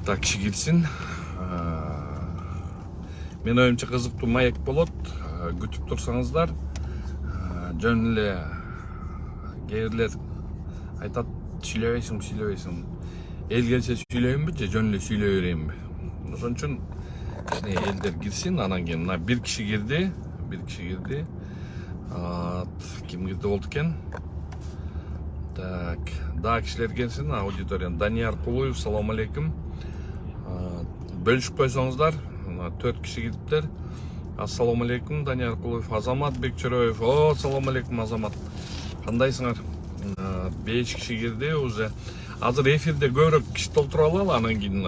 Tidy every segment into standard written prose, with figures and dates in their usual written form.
Так, киши келсин. Мен оюмча кызыктуу маек болот. Күтүп турсаңыздар. Жөн эле кээ бирлер айтат, сүйлөбөйсүң. Эл келсе сүйлөйүнбү же жөн эле сүйлөй берейинби? Ошон үчүн кичине элдер кирсин, анан кийин мына бир киши кирди. Ким кирди болду экен? Так, дагы кишилер келсин, аудитория. Данияр Кулуев, салам алейкум. Бөлүшүп койсоңуздар. 4 киши кириптер. Ассаламу алейкум, Данияр Кулуев. Азамат Бекчероев. О, салам алейкум, Азамат. Кандайсыңар? 5 киши кирди уже. Азыр эфирде көбүрөөк киши толтура алалы, анан кийин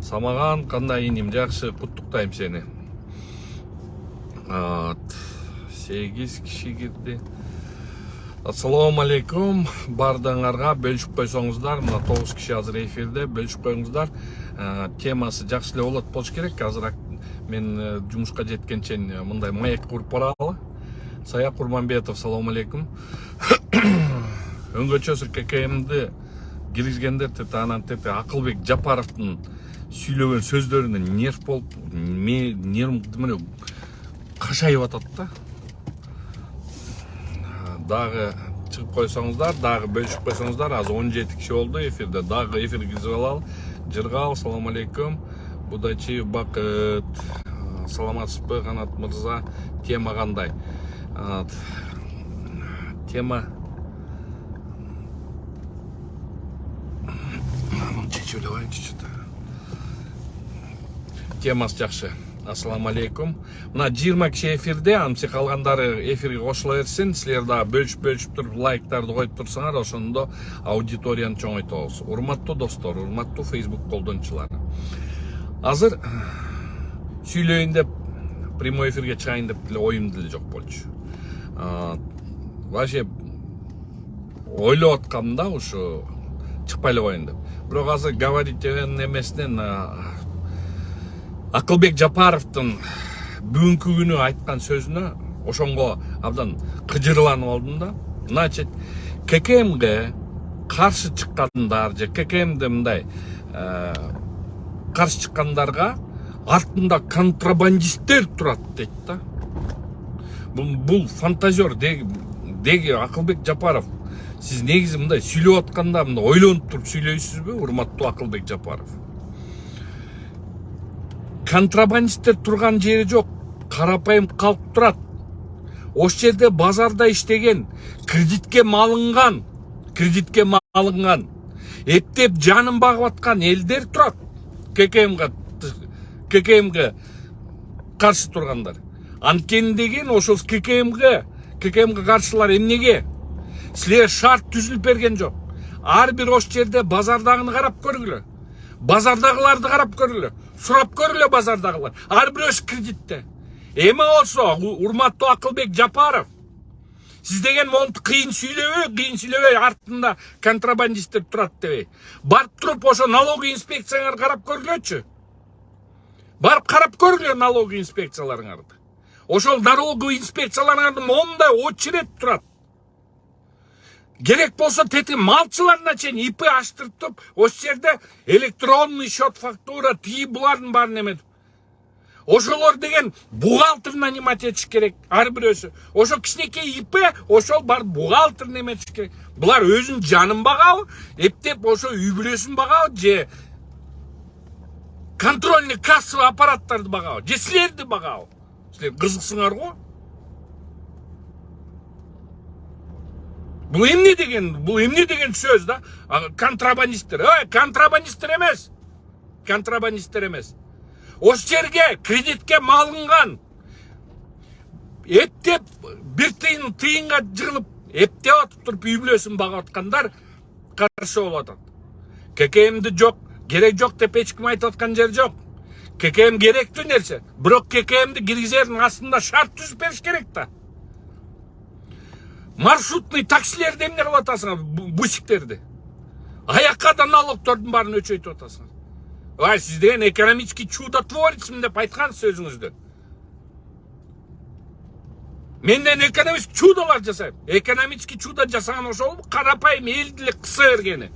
Самаган, кандай иним, жакшы, куттуктайм сени. 8 киши кирди. Ассаламу алейкум, бардыңарга бөлүшүп койсоңуздар. Мына 9 киши азыр эфирде, бөлүшүп коюңуздар. Темасы жакшы эле болуш керек. Азыр мен жумушка жеткенче мындай маек куруп баралы. Сая Курманбетов, салам алейкум. Өңгөчөсү ККМди киргизгендер анан Акылбек Жапаровдун сүйлөгөн сөздөрүнө нерв болуп, нервим кашайып атат да. Дагы чыгып койсоңуздар, дагы бөлүшүп койсоңуздар. Азыр 17 киши болду эфирде. Дагы эфир киргизип алалы. Жыргал, салам алейкум. Будачи Бакыт, саламатсызбы Канат мырза? Тема кандай? Тема чечилип алайынчы чыта. Темасы жакшы. Ассаламу алейкум. Мына 20 киши эфирде, анысы калгандары эфирге кошула берсин. Силер дагы бөлүшүп туруп лайктарды коюп турсаңар, ошондо аудиторияны чоңойтобуз. Урматтуу достор, урматтуу Facebook колдонуучулар. Азыр сүйлөйүн деп, прямой эфирге чыгайын деп деле оюм деле жок болчу. Вообще ойлоп аткам да, ушу чыкпай эле коеюн деп. Бирок азыр говорить эмесинен Акылбек Жапаровдун бүгүнкү күнү айткан сөзүнө ошонго абдан кыжырланып алдым да. Значит, ККМге каршы чыккандар же ККМде мындай каршы чыккандарга артында контрабандисттер турат дейт да. Бул фантазер деги Акылбек Жапаров. Сиз негизи мындай сүйлөп атканда мындай ойлонуп туруп сүйлөйсүзбү, урматтуу Акылбек Жапаров? Контрабандисттер турган жери жок, карапайым калк турат. Ош жерде базарда иштеген, кредитке малынган, эптеп жанын багып аткан элдер турат. ККМге каршы тургандар. Анткени деген ошол ККМге каршылар эмнеге? Силер шарт түзүлүп берген жок. Ар бир ош жерде базардагыны карап көргүлө. Базардагыларды карап көргүлө. Сурап көргүлө базардагылар. Ар бирөөсү кредитте. Эме болсо, урматтуу Акылбек Жапаров, сиз деген монту кыйын сүйлөбөй, артында контрабандисттер турат дебей. Барып туруп ошо налоговый инспекцияңар карап көргүлөчү. Барып карап көргүлө налоговый инспекцияларыңарды. Ошол налоговый инспекцияларыңарды мондай очеред турат. Керек болсо тети малчыларына чейин ИП аштырып туруп, ошол жерде электронный счет, фактура, тиги булардын баарын эметип. Ошолор деген бухгалтер нанимать этиш керек, ар бирөөсү. Ошол кичинекей ИП, ошол бар бухгалтер неметиш керек. Булар өзүнүн жанын багабы, эптеп ошо үй бүлөсүн багабы, же контрольный кассовый аппараттарды багабы, же силерди багабы. Силер кызыксыңар го. Бул эмне деген сөз да? Контрабандисттер. Контрабандисттер эмес. Ош жерге кредитке малынган, эптеп бир тыйынга жыгылып, эптеп атып туруп үй бүлөсүн багып аткандар каршы болуп атат. ККМди жок, керек жок деп эч ким айтып аткан жер жок. ККМ керектүү нерсе. Бирок ККМди киргизердин астында шарт түзүп бериш керек да. Маршрутный таксилерди эмне кылып атасыңар, бусиктерди? Аякка да налогтордун баарын өчөйтүп атасыңар. Сиз деген экономический чудотворецмин деп айткан сөзүңүздө. Менден экономический чудолар жасайм. Экономический чудо жасаган ошол карапайым элди эле кыса бергени.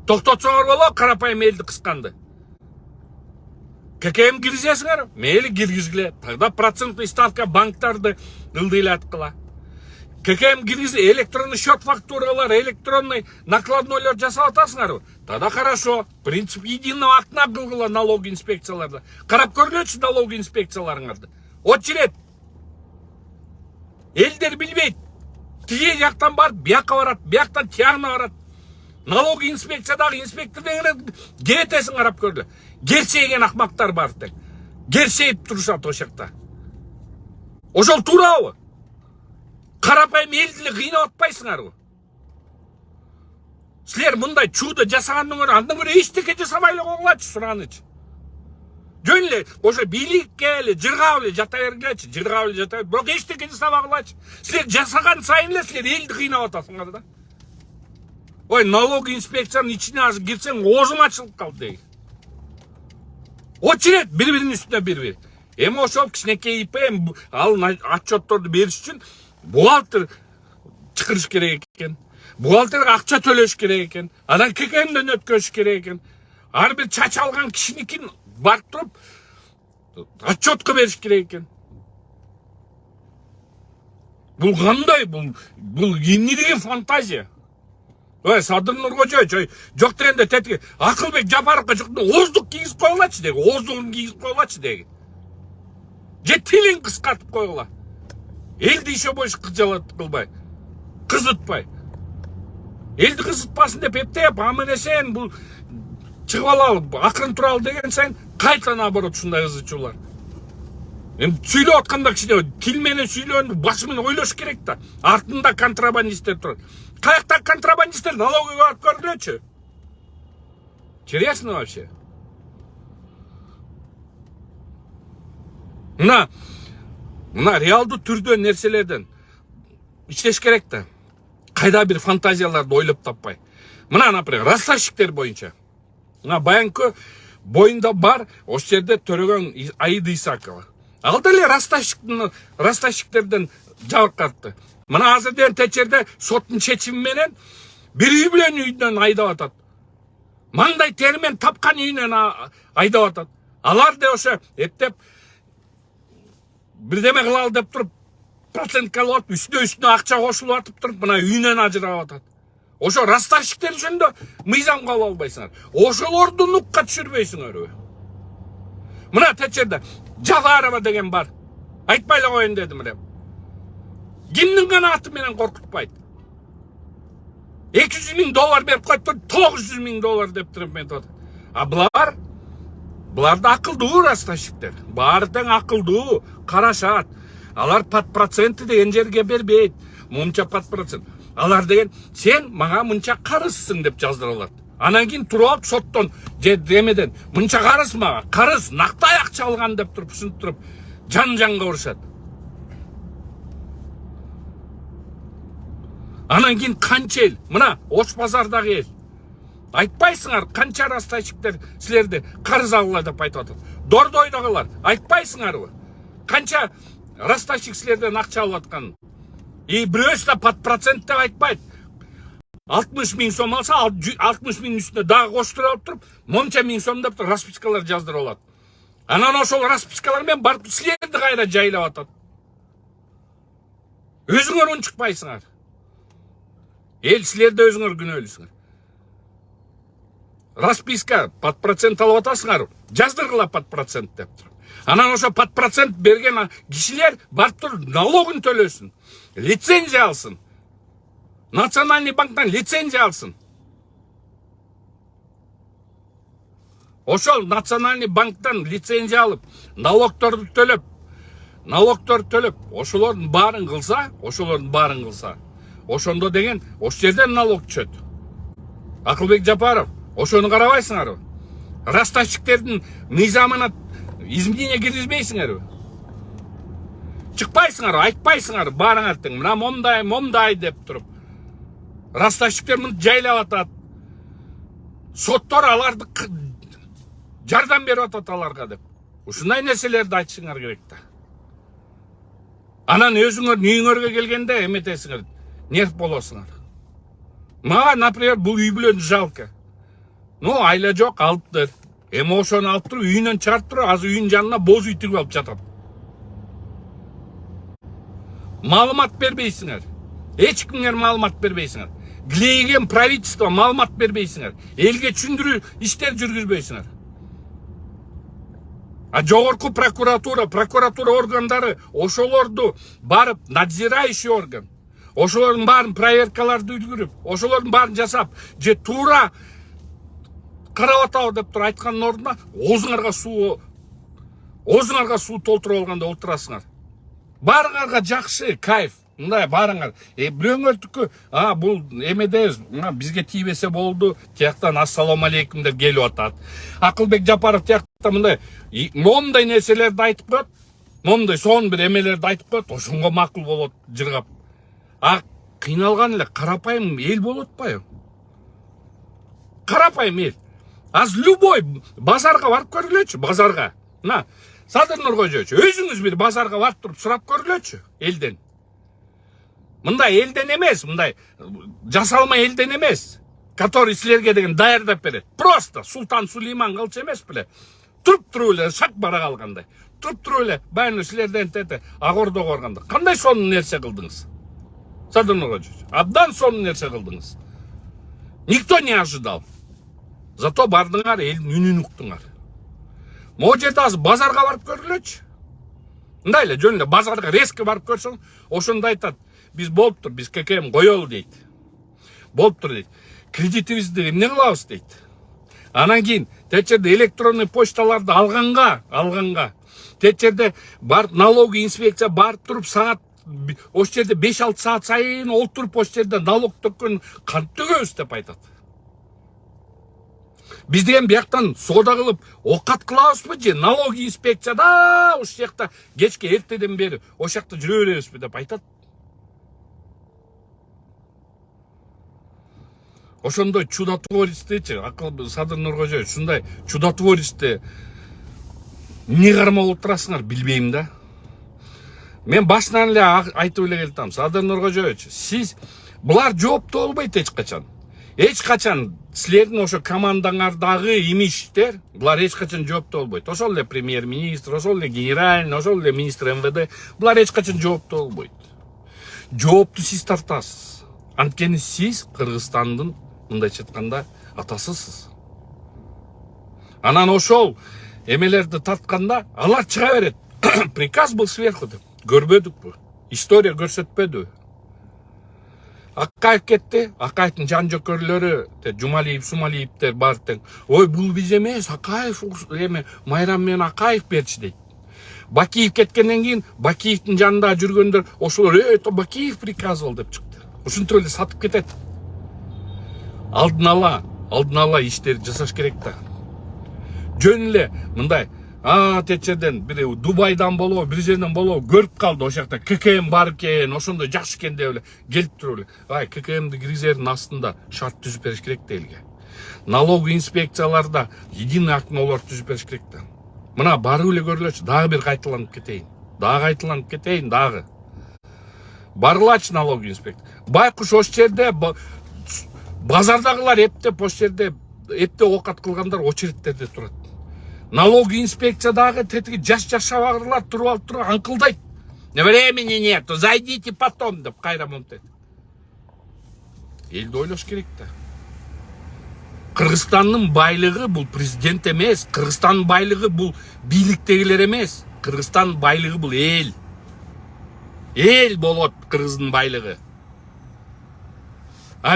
Токтотсоңор боло, карапайым элди кысканды. ККМ киргизесиңер, мейли киргизгиле. Тогда процентный ставка банктарды ылдыйлаткыла. ККМ киргизи электронный счет фактуралар, электронный накладнойлар жасап атасыңар. Тогда хорошо. Принцип единого окна кылгыла налог инспекцияларда. Карап көргөнчү налог инспекцияларыңарды. Очерет. Элдер билбейт. Тие жактан барып, бияка барат, бияктан тиягына барат. Налог инспекциядагы инспектор дегенде кетесиң карап көрдү. Герсейген акмактар бар тең. Герсейип турушат ошакта. Ошол туурабы? Карапайым элди кыйнап атпайсыңарбы? Силер мындай чуудо жасагандан көрө андан көрө эчтеке жасабай эле койгулачы, суранычы. Жөн эле ошо бийликке эле жыргап эле жата бергилечи, жыргап эле жата, бирок эчтеке жасабагылачы. Силер жасаган сайын эле силер элди кыйнап атасыңар да. Ой, налог инспекциянын ичине азыр кирсең оозуң ачылып калды дейт. Очерет бири-биринин үстүнө бири-бири. Эми ошол кичинекей ИП ал отчетторду бериш үчүн бухгалтер чакырыш керек экен. Бухгалтерге акча төлөш керек экен. Анан ККМден өткөзүш керек экен. Ар бир чач алган кишиникин барып туруп отчетко бериш керек экен. Бул кандай? Бул эмне деген фантазия? Ой, Садыр Нуркожоевич, жок дегенде тетиги Акылбек Жапаровго жокто ооздук кийгизип койгулачы деги, ооздугун кийгизип койгулачы деги. Же тилин кыскартып койгула. Элди иши боюш кылбай, кызытпай. Элди кызытпасын деп эптеп, аманесен бул чыгып алалы, акырын туралы деген сайын кайта наоборот ушундай кызычуулар. Эми сүйлөп атканда кичине тил менен сүйлөөнү башы менен ойлош керек да. Артында контрабандисттер турат. Каяктагы контрабандисттер налогыга барып көргүлөчү. Интересно вообще. Мына реалдуу түрдө нерселерден иштеш керек да. Кайда бир фантазияларды ойлоп таппай. Мына, например, растащиктер боюнча. Мына баянкы боюнда бар, ошол жерде Төрөгөн Аида Исакова. Ал деле растащиктерден жабыркатты. Мына азыр деген течерде соттун чечими менен бир үй билен үйдөн айдап атат. Маңдай термен тапкан үйүнөн айдап атат. Алар да ошо эптеп бирдеме кылалы деп туруп процентке алып атып, үстүнө акча кошулуп атып туруп, мына үйүнөн ажырап атат. Ошо растащиктер жөнүндө мыйзамга ала албайсыңар. Ошолорду нукка түшүрбөйсүңөрбү? Мына течерде Жафарова деген бар. Айтпай эле коеюн дедим эле. Кимдин гана аты менен коркутпайт. $200,000 берип коюп туруп, $900,000 деп туруп метип атат. А булар да акылдуу растащиктер. Баары тең акылдуу, карашат. Алар пат проценти деген жерге бербейт. Мынча пат процент. Алар деген сен мага мынча карызсың деп жаздыралат. Анан кийин туруп алып соттон же демеден мынча карыз мага, карыз нактай акча алган деп туруп ушинтип туруп жан-жанга урушат. Анан кийин канча эл, мына Ош базардагы эл. Айтпайсыңар канча растащиктер силерди карыз алгыла деп айтып атат. Дордойдогулар айтпайсыңарбы? Канча растащик силерден акча алып атканын. И бирөөсү да пат процент деп айтпайт. 60,000 сом алса, 60,000 үстүнө дагы коштуруп алып туруп, монча миң сом деп распискалар жаздырып алат. Анан ошол распискалар менен барып силерди кайра жайлап атат. Өзүңөр унчукпайсыңар. Эл силер да өзүңөр күнөөлүсүңөр. Расписка пат процент алып атасыңар, жаздыргыла пат процент деп туруп. Анан ошо пат процент берген кишилер барып туруп налогун төлөсүн, лицензия алсын. Национальный банктан лицензия алсын. Ошол национальный банктан лицензия алып, налогторду төлөп, ошолордун баарын кылса, ошондо деген ошол жерден налог түшөт. Акылбек Жапаров, ошону карабайсыңарбы? Растащиктердин мыйзамына изменение киргизбейсиңерби? Чыкпайсыңар, айтпайсыңар, баарыңар тең, мына момдай деп туруп. Растащиктер мынтип жайлап атат. Соттор аларды жардам берип атат аларга деп. Ушундай нерселерди айтышыңар керек да. Анан өзүңөр үйүңөргө келгенде эметесиңер, нерв болосуңар. Мага, например, бул үй бүлөнү жалко. Ну айла жок, алыптыр. Эми ошону алып туруп үйүнөн чыгарып туруп азыр үйүнүн жанына боз үй тигип алып жатат. Маалымат бербейсиңер. Эч кимге маалымат бербейсиңер. Глейген правительство маалымат бербейсиңер. Элге түшүндүрүү иштер жүргүзбөйсүңер. А жогорку прокуратура органдары ошолорду барып, надзирающий орган, ошолордун баарын проверкаларды үлгүрүп, ошолордун баарын жасап, же туура карап атабы деп туруп айткандын ордуна оозуңарга суу толтуруп алганда отурасыңар. Баарыңарга жакшы, кайф. Мындай баарыңар. Бирөөңөрдүкү, бул эмеде бизге тийбесе болду. Тияктан ассаламу алейкум деп келип атат. Акылбек Жапаров тиякта мындай нерселерди айтып коет. Момундай сонун бир эмелерди айтып коет. Ошонго макул болот жыргап. Кыйналган эле карапайым эл болуп атпайбы? Карапайым эл. Аз любой базарга барып көргүлөчү, базарга. Садыр Нуркожоевич, өзүңүз бир базарга барып туруп сурап көргүлөчү элден. Мындай элден эмес, мындай жасалма элден эмес, который силерге деген даярдап берет. Просто Султан Сулейман кылчу эмес беле. Туруп эле шак бара калгандай. Туруп эле баягы силерден Ак Ордого барганда кандай сонун нерсе кылдыңыз? Садыр Нуркожоевич, абдан сонун нерсе кылдыңыз. Никто не ожидал. Зато бардыңар, элдин үнүн уктуңар. Могу жерде азыр базарга барып көргүлөчү. Мындай эле жөн эле базарга резко барып көрсөң, ошондо айтат, биз болуптур, биз ККМ коелу дейт. Болуптур дейт. Кредитибизди эмне кылабыз дейт. Анан кийин течерде электронный почталарды алганга, течерде барып налоговый инспекция барып туруп саат ошол жерде 5-6 саат сайын олтуруп ошол жерде налог төккөн кант төгөбүз деп айтат. Биз деген бияктан соода кылып окат кылабызбы же налоговый инспекцияда ошол жакта кечке эртеден бери ошол жакта жүрө беребизби деп айтат. Ошондой чудотворецтичи, Садыр Нуркожоевич, ушундай чудотворецти эмне кармап отурасыңар билбейм да. Мен башынан эле айтып эле келатам, Садыр Нуркожоевич, сиз булар жооптуу болбойт эч качан. Эч качан силердин ошо командаңардагы имиштер, булар эч качан жооптуу болбойт. Ошол эле премьер-министр, ошол эле генеральный, ошол эле министр МВД, булар эч качан жооптуу болбойт. Жоопту сиз тартасыз. Анткени сиз Кыргызстандын мындайча айтканда атасысыз. Анан ошол эмелерди тартканда алар чыга берет. Приказ был сверху деп. Көрбөдүкпү? История көрсөтпөдү? Акаев кетти, Акаевдин жан жокөрлөрү, Жумалиев, Сумалиевдер бар тең. Ой, бул биз эмес, Акаев эме Майрам менен Акаев берчи дейт. Бакиев кеткенден кийин Бакиевдин жанында жүргөндөр ошолор Бакиев приказывал деп чыкты. Ушинтип эле сатып кетет. Алдын ала иштерди жасаш керек да. Жөн эле мындай течерден бир Дубайдан болобу, бир жерден болобу көрүп калды ошол жакта ККМ бар экен, ошондой жакшы экен деп эле келип туруп эле. ККМдин киргизердин астында шарт түзүп бериш керек да элге. Налоговый инспекцияларда единый актыларды түзүп бериш керек да. Мына барып эле көрүлөчү, дагы бир кайталанып кетейин, дагы. Барылачы налоговый инспектор. Байкуш ошол жерде базардагылар эптеп ошол жерде окат кылгандар очередтерде турат. Налоговый инспекциядагы тетиги жаш шабагырлар туруп анкылдайт. Времени нету, зайдите потом деп кайра монтет. Элди ойлош керек да. Кыргызстандын байлыгы бул президент эмес, Кыргызстандын байлыгы бул бийликтегилер эмес. Кыргызстандын байлыгы бул эл. Эл болот Кыргыздын байлыгы.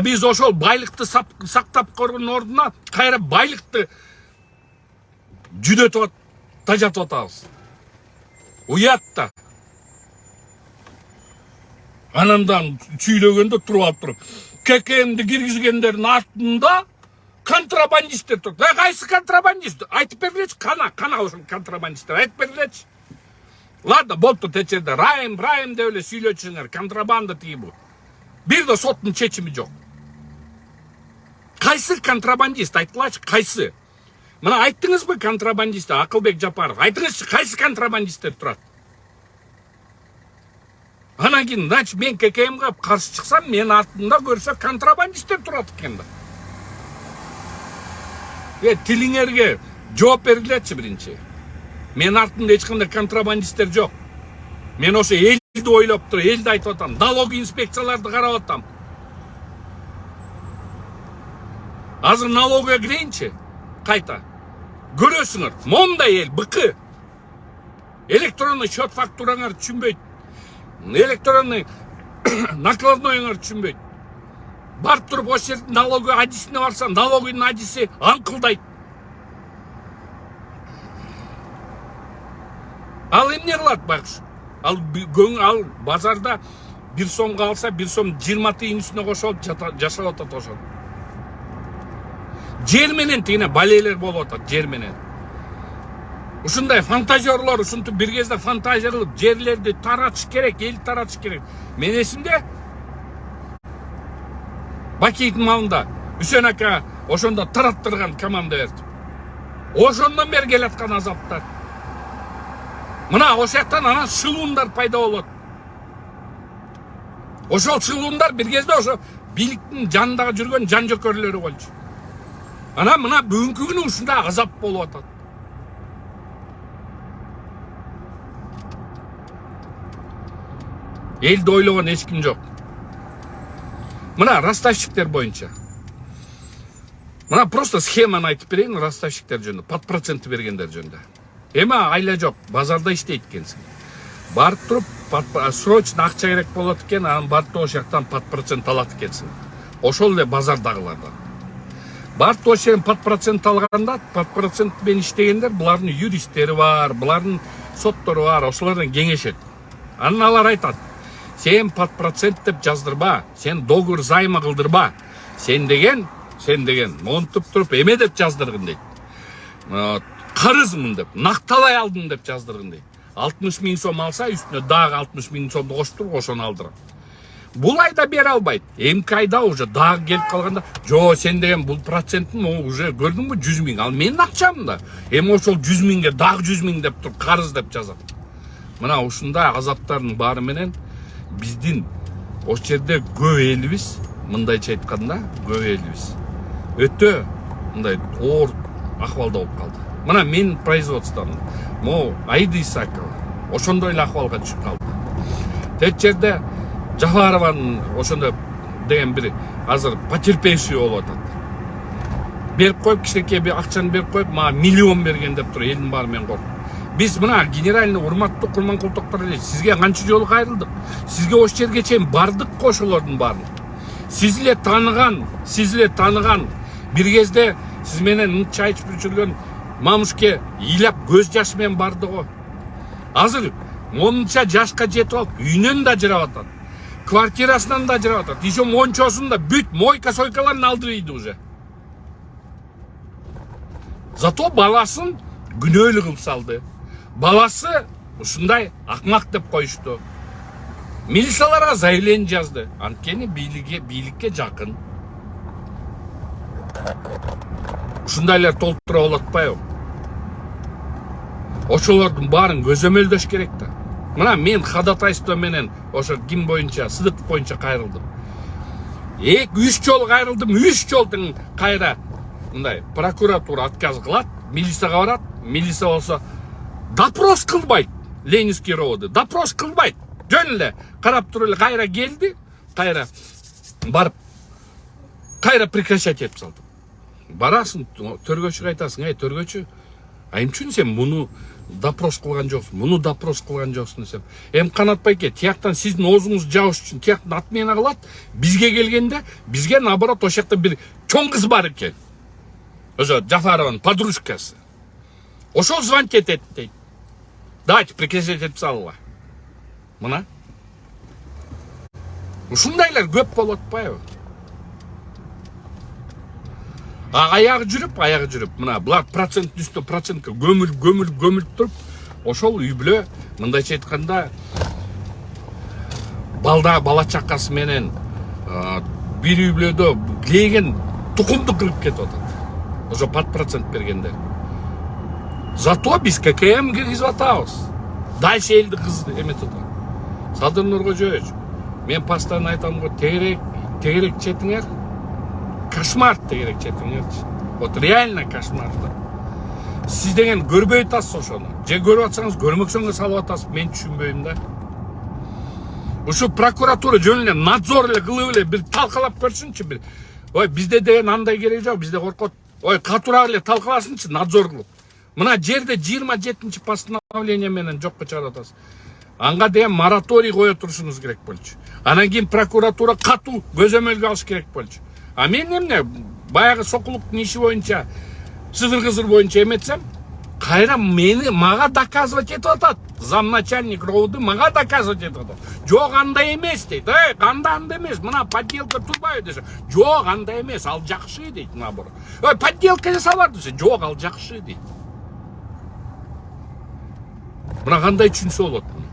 Биз ошол байлыкты сактап көргөн ордуна кайра байлыкты жүдөтүп тажатып атабыз. Уят да. Анандан сүйлөгөндө туруп ККМди киргизгендердин артында контрабандисттер турат. Кайсы контрабандист? Айтып бергилечи, кана ошол контрабандисттер айтып бергилечи. Ладно, болуптур течерде райым деп эле сүйлөчүңөр, контрабанда тийбу. Бир да соттун чечими жок. Кайсы контрабандист айткылачы, кайсы? Мына айттыңызбы контрабандист, Акылбек Жапаров. Айтыңызчы, кайсы контрабандисттер турат? Анан кийин, значит, мен ККМга каршы чыксам, мен артымда көрсө контрабандисттер турат экен да. Тилиңерге жооп бергилечи биринчи. Мен артымда эч кандай контрабандисттер жок. Мен ошо элди ойлоп туруп, элди айтып атам. Налоговый инспекцияларды карап атам. Азыр налогага кирейинчи. Кайта. Көрөсүңөр. Мондай эл быкы. Электронный счет фактураңар түшүнбөйт. Электронный накладноюңар түшүнбөйт. Барып туруп ошол жердин налоговый адисине барсаң, налоговыйдын адиси аңкылдайт. Ал эмне кылат байкуш? Ал базарда 1 сомго алса, 1 сом 20 тыйын үстүнө кошуп жашап атат ошол. Жер менен тигине балелер болуп атат, жер менен. Ушундай фантазерлор ушинтип бир кезде фантазия кылып жерлерди таратыш керек, эл таратыш керек. Мен эсимде Бакейдин малында Үсен ака ошондо тараттырган команда берди. Ошондон бери келаткан азаптар. Мына ошол жактан анан шылуундар пайда болот. Ошол шылуундар бир кезде ошо бийликтин жанындагы жүргөн жан жөкөрлөрү болчу. Анан мына бүгүнкү күнү ушундай азап болуп атат. Элди ойлогон эч ким жок. Мына расставщиктер боюнча. Мына просто схеманы айтып берейин расставщиктер жөнүндө, под процент бергендер жөнүндө. Эми айла жок, базарда иштейт экенсиң. Барып туруп, срочно акча керек болот экен, анан барып ошол жактан под процент алат экенсиң. Ошол эле базардагылардан. Барып ошол жерден под процент алганда, под процент менен иштегендер, булардын юристтери бар, булардын соттору бар, ошолордон кеңешет. Анан алар айтат: сен под процент деп жаздырба, сен договор займа кылдырба. Сен деген монтуп туруп эме деп жаздыргын дейт. Карызмын деп, накталай алдым деп жаздыргын дейт. 60 000 сом алса, үстүнө дагы 60 000 сомду коштуруп ошону алдырат. Бул айда бере албайт. Эмки айда уже дагы келип калганда, жо сен деген бул процентин уже көрдүңбү 100 000. Ал менин акчам да. Эми ошол 100 000ге дагы 100 000 деп туруп карыз деп жазат. Мына ушундай азаптардын баары менен биздин ошол жерде көп элибиз, мындайча айтканда, көп элибиз өтө мындай оор акыбалда болуп калды. Мына мен производством, Аида Исакова ошондой эле акыбалга түшүп калды. Тет жерде Жафарованын ошондо деген бир азыр потерпевший болуп атат. Берип коюп, кичинекей бир акчаны берип коюп, мага миллион берген деп туруп элдин баары менен коркуп. Биз мына генеральный урматтуу Курманкултуктар эле сизге канча жолу кайрылдык. Сизге ошол жерге чейин бардык ошолордун баарын. Сиз эле тааныган. Бир кезде сиз менен чай ичип жүргөн Мамушке ыйлап көз жаш менен барды го. Азыр 10 жашка жетип алып, үйүнөн да жырап атат. Квартирасынан да жырап атат. Ишо мончосун да бүт мойка-сойкаларын алдырыйды уже. Зато баласын күнөөлүү кылып салды. Баласы ушундай акмак деп коюшту. Милицияларга заявление жазды. Анткени бийликке жакын. Ушундайлар толтура болот атпайбы? Ошолордун баарын көзөмөлдөш керек да. Мына мен ходатайство менен ошо ким боюнча, Сыдыков боюнча кайрылдым. 2-3 жолу кайрылдым, 3 жолдун кайра мындай прокуратура отказ кылат, милицияга барат, милиция болсо допрос кылбайт. Ленинский роды допрос кылбайт. Жөн эле карап туруп эле кайра келди, кайра барып кайра прекращать этип салды. Барасың, төргөчүгө айтасың: "Эй, төргөчү, эмчүн сен муну допрос кылган жоксуң?" десем. Эми Канат байке, тияктан сиздин оозуңузду жабыш үчүн тияктын отмена кылат. Бизге келгенде, бизге наоборот ошол жакта бир чоң кыз бар экен. Ошо Жафарованын подружкасы. Ошол звонить этет дейт. Давайте прекращать этип салгыла. Мына. Ушундайлар көп болуп атпайбы? Аяғы жүріп, мына бұлар процент үсті процентке көміл тұрып, ошол үй бүлө, мындайча айтканда, бала чакасы менен бир үй бүлөдө леген тукумду кырып кетип атат. Ошо под процент бергендер. Зато биз ККМ киргизип атабыз. Дальше элди кыз эметип атат. Садыр Нуркожоевич, мен постоянно айтам го, тегерек четиңер. Кошмар тегерек четиңерчи. Вот реально кошмар да. Сиз деген көрбөй атасыз ошону. Же көрүп атсаңыз көрмөксөңгө салып атасыз, мен түшүнбөйм да. Ушу прокуратура жөн эле надзор эле кылып эле бир талкалап көрсүнчү бир. Ой, бизде деген андай керек жок, бизде коркот. Ой, катуураак эле талкаласынчы надзор кылып. Мына жерде 27-чи постановление менен жокко чыгарып атасыз. Анга деген мораторий кое турушуңуз керек болчу. Анан кийин прокуратура катуу көзөмөлгө алыш керек болчу. А мен эмне баягы Сокулуктун иши боюнча сызыр-кызыр боюнча эметсем, кайра мага доказывать этип атат. Замначальник РОУду мага доказывать этип атат. Жок, андай эмес дейт. Андай эмес. Мына подделка турбайбы десе. Жок, андай эмес. Ал жакшы дейт, наоборот. Подделка жасалар десе. Жок, ал жакшы дейт. Мына кандай түшүнсө болот муну?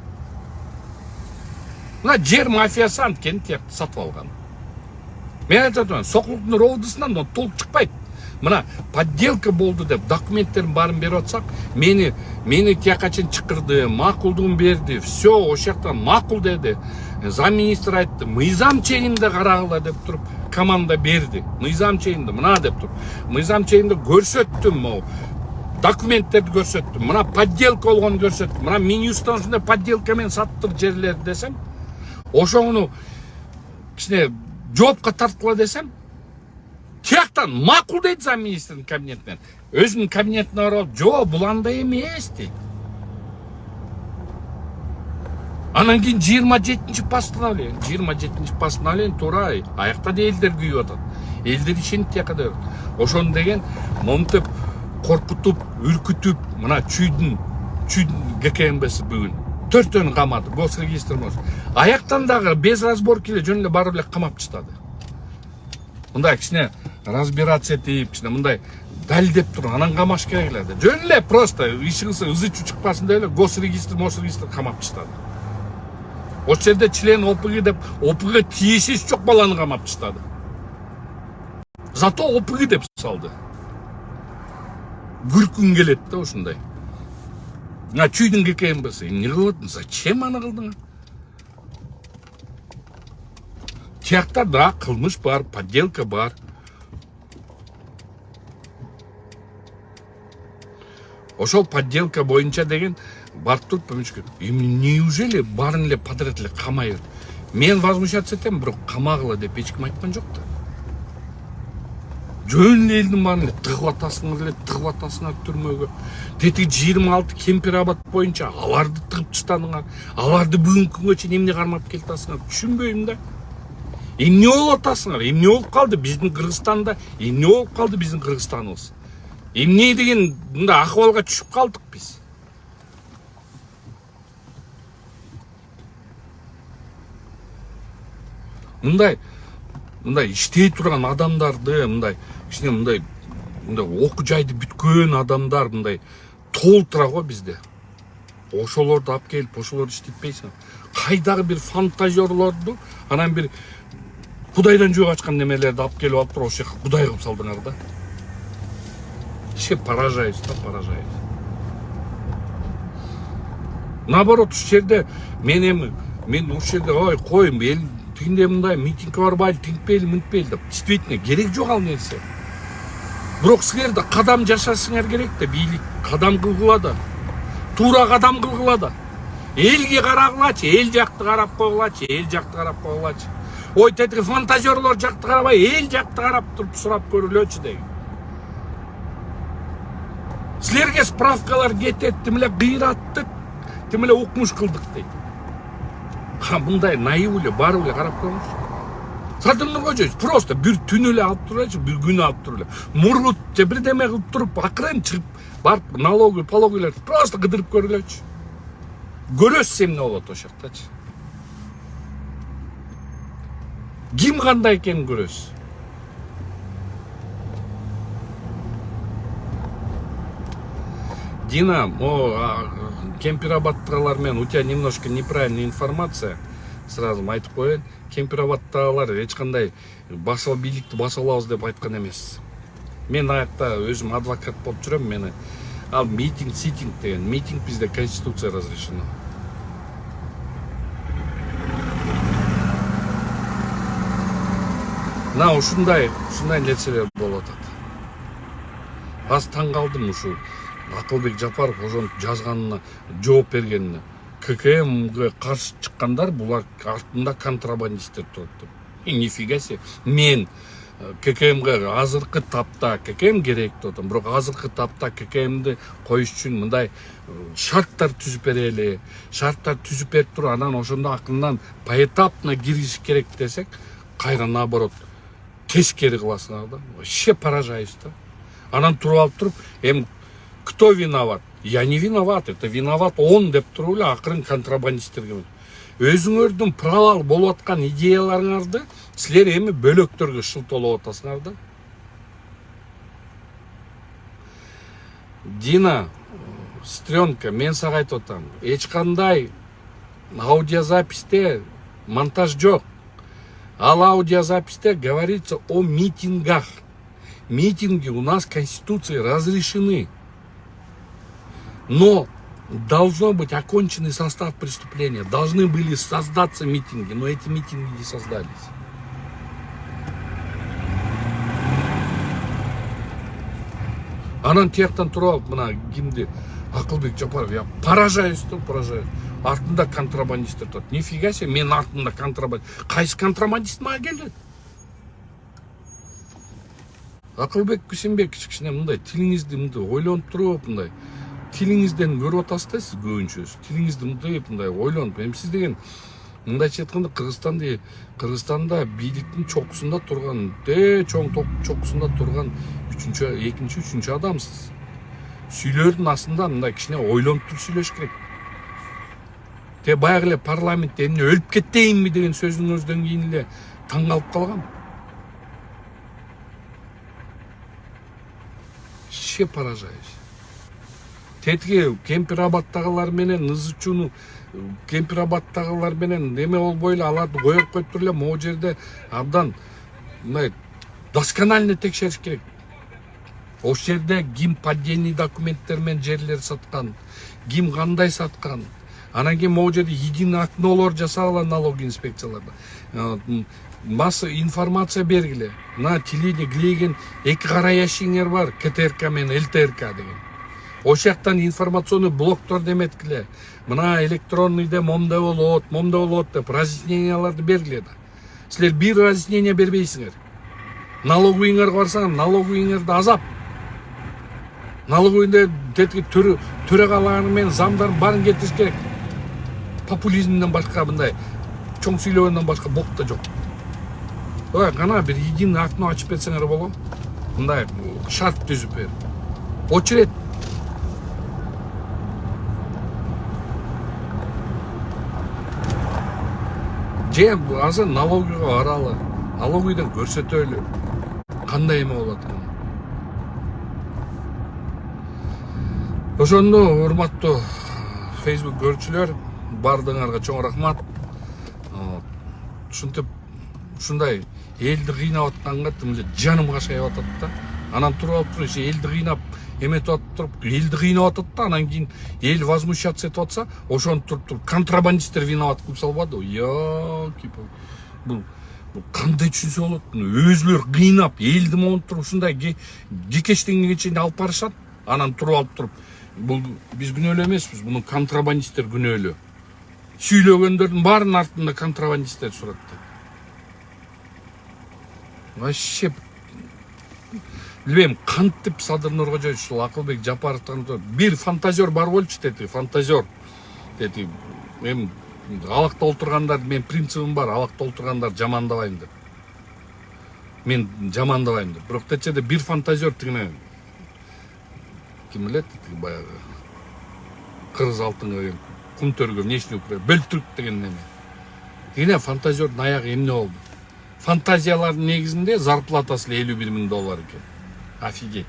Мына жер мафиясы анткени сатып алган. Мен айтып атам, Сокулуктун РОУдусунан толук чыкпайт. Мына подделка болду деп документтерин баарын берип атсак, мени тияка чейин чакырды, макулдугун берди, все, ошол жактан макул деди. Замминистр айтты, мыйзам чегинде карагыла деп туруп команда берди. Мыйзам чегинде мына деп туруп. Мыйзам чегинде көрсөттүм, могу документтерди көрсөттүм. Мына подделка болгонун көрсөттүм. Мына Минюстан ушундай подделка менен саттыр жерлер десем, ошону кичине жоопко тарткыла десем, тияктан макул дейт замминистрдин кабинетинен. Өзүнүн кабинетине барып, жок, бул андай эмес дейт. Анан кийин 27-чи постановление туура аякта да элдер күйүп атат. Элдер ишенип тияка да. Ошону деген момтеп коркутуп, үркүтүп, мына чүйдүн ГКМБси бүгүн 4-өн камады, госрегистр моз. Аяктан дагы без разборки эле жөн эле барып эле камап чыктады. Мындай кичине разбираться этип, кичине мындай далилдеп туруп, анан камаш керек эле. Жөн эле просто ишиңиз ызы-чуу чыкпасын деп эле госрегистр камап чыктады. Ошол жерде член ОПГ деп, ОПГ тиешеси жок баланы камап чыктады. Зато ОПГ деп салды. Күркүн келет да ушундай. Мына чүйдүн ГКМБси, эмне кылып атасың? Зачем аны кылдың? Тиякта да кылмыш бар, подделка бар. Ошол подделка боюнча деген барып туруп помечке. Неужели баарын эле подряд эле камай берет? Мен возмущаться этем, бирок камагыла деп эч ким айткан жок да. Жөн элдин баарын эле тыгып атасыңар түрмөгө. Тети 26 Кемпирабад боюнча аларды тыгып таштадыңар. Аларды бүгүнкү күнгө чейин эмне кармап келатасыңар? Түшүнбөйм да. Эмне болуп атасыңар? Эмне болуп калды биздин Кыргызстанда? Эмне болуп калды биздин Кыргызстаныбыз? Эмне деген мындай акыбалга түшүп калдык биз? Мындай иштей турган адамдарды, мындай кичине мындай оку жайды бүткөн адамдар мындай толтура го бизде. Ошолорду алып келип, ошолорду иштетпейсиң. Кайдагы бир фантазерлорду, анан бир Кудайдан жөө ачкан немелерди алып келип алып туруп ошол жака Кудай кылып салдыңар да. Вообще поражаюсь. Наоборот, ушул жерде мен ушул жерде ой коюм, эл тигинде мындай митингге барбайлы, тиңпейли, мынтпейли деп. Действительно керек жок ал нерсе. Бирок силер да кадам жашашыңар керек да, бийлик кадам кылгыла да. Туура кадам кылгыла да. Элге карагылачы, эл жакты карап койгулачы. Ой, тетиги фантазерлор жакты карабай, эл жакты карап туруп сурап көрүлөчү деген. Силерге справкалар кетет, тим эле кыйраттык, тим эле укмуш кылдык дейт. Мындай наив эле барып эле карап коюңуз. Садырныр койчу, просто бир түн эле алып турачы, бир күн алып туруп эле. Мурут же бирдеме кылып туруп, акырын чыгып, барып налоговый, пологойлор просто кыдырып көрүлөчү. Көрөсүз эмне болот ошол жактачы. Ким кандай экенин көрөсүз. Дина, Кемпирабадтагылар менен у тебя немножко неправильная информация. Сразу айтып коеюн. Кемпирабадтагылар эч кандай бийликти баса алабыз деп айткан эмес. Мен аякта өзүм адвокат болуп жүрөм, мени ал митинг деген. Митинг бизде конституция разрешено. Мына ушундай нерселер болуп атат. аз таң калдым ушул Акылбек Жапаров ошонтип жазганына, жооп бергенине. ККМге каршы чыккандар булар артында контрабандисттер турат деп. Нифига себе. Мен ККМге азыркы тапта ККМ керек деп атам, бирок азыркы тапта ККМди коюш үчүн мындай шарттар түзүп берели. Шарттар түзүп берип туруп анан ошондо акырынан поэтапно киришиш керек десек, кайра наоборот тескери кыласыңар да. Вообще поражаюсь да. Анан туруп алып туруп, эми кто виноват? Я не виноват, это виноват он деп туруп эле акырын контрабандисттерге. Өзүңөрдүн провал болуп аткан идеяларыңарды силер эми бөлөктөргө шылтоолоп атасыңар да. Дина Стрёнка, мен сага айтып атам, эч кандай аудиозаписте монтаж жок. Ал аудиозаписте говорится о митингах. Митинги у нас Конституцией разрешены. Но должно быть оконченный состав преступления. Должны были создаться митинги, но эти митинги не создались. Анан тияктан туруп алып мына кимди Акылбек Жапаров, я поражаюсь, поражаюсь. Артында контрабандисттер турат. Нифига себе, мен артында контрабандист. Кайсы контрабандист мага келди? Акылбек Күйсенбек кичкичине мындай тилиңизди мындай ойлонуп туруп мындай тилиңизден көрүп атасыз да сиз көбүнчө. Тилиңизди мындай ойлонуп, эми сиз деген мындайча айтканда Кыргызстанда бийликтин чокусунда турган, чоң чокусунда турган экинчи, үчүнчү адамсыз. Сүйлөрдүн астында мындай кичине ойлонуп туруп сүйлөш керек. Баягы эле парламентте эмне өлүп кетейинби деген сөзүңүздөн кийин эле таң калып калгам. Вообще поражаюсь. Тетиги Кемпир-Абадтагылар менен ызычууну Кемпир-Абадтагылар менен эме болбой эле аларды коюп коюп туруп эле могу жерде абдан мындай досконально текшериш керек. Ошол жерде ким поддельный документтер менен жерлер саткан, ким кандай саткан. Анан кийин могу жерде единый окнолор жасагыла налоговый инспекцияларда. Масса информация бергиле. Мына телевидение глейген эки кара ящигиңер бар, КТРК менен ЛТРК деген. Ошол жактан информационный блоктор деметкиле. Мына электронныйда момда болот деп разъясненияларды бергиле да. Силер бир разъяснение бербейсиңер. Налоговыйыңарга барсаң, налоговыйыңарда азап. Налоговыйда тетиги төрагалары менен замдарын баарын кетириш керек. Популизмден башка мындай чоң сүйлөгөндөн башка бок да жок. Кана бир единый окно ачып берсеңер болот. Мындай шарт түзүп бер. Очеред. Же азыр налоговыйга баралы. Налоговыйдан көрсөтөлү. Кандай эме болот? Ошондо урматтуу Facebook көрүүчүлөр, бардыгыңарга чоң рахмат. Ушинтип ушундай элди кыйнап атканга тим эле жаным кашайып атат да. Анан туруп алып туруп элди кыйнап эметип атып туруп элди кыйнап атат да. Анан кийин эл возмущаться этип атса, ошону туруп контрабандисттер виноват кылып салбады. Бул кандай түшүнсө болот? Өзүлөр кыйнап элди монтуп туруп ушундай кекештенгенге чейин алып барышат. Анан туруп алып туруп бул биз күнөөлүү эмеспиз, муну контрабандисттер күнөөлүү. Сүйлөгөндөрдүн баарынын артында контрабандисттер турат. Вообще билбейм, кантип Садыр Нуркожоевич ушул Акылбек Жапаровдон бир фантазер бар болчу деди, фантазер. Деди, мен алакта олтургандар, мен принцибим бар, алакта олтургандар жамандабайм деп. Мен жамандабайм деп. Бирок течеде бир фантазер тигине ким билет, баягы кыргыз алтынга кум төргө внешний управление бөлтүрүк деген неме. Тигине фантазердин аягы эмне болду? Фантазиялардын негизинде зарплатасы $51,000 экен. Офигеть.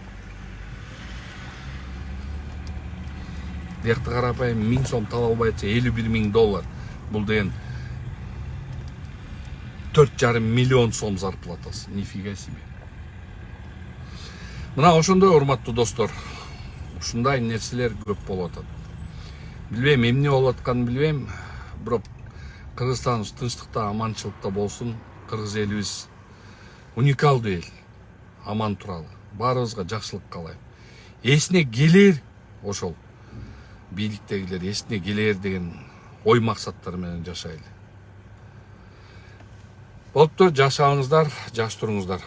Бuyakta карапайым 1000 сом таба албай атса $51,000. Бул деген 4,5 миллион сом зарплатасы. Нифига себе. Мына ошондой урматтуу достор. Ушундай нерселер көп болуп атат. Билбейм, эмне болуп атканын билбейм. Бирок Кыргызстан тынчтыкта, аманчылыкта болсун. Кыргыз элибиз уникалдуу эл. Аман туралы. Баарыбызга жакшылык каалайм. эсине келер ошол бийликтегилер эсине келер деген ой максаттар менен жашайлы. Болуптур, жашаңыздар, жаш туруңуздар.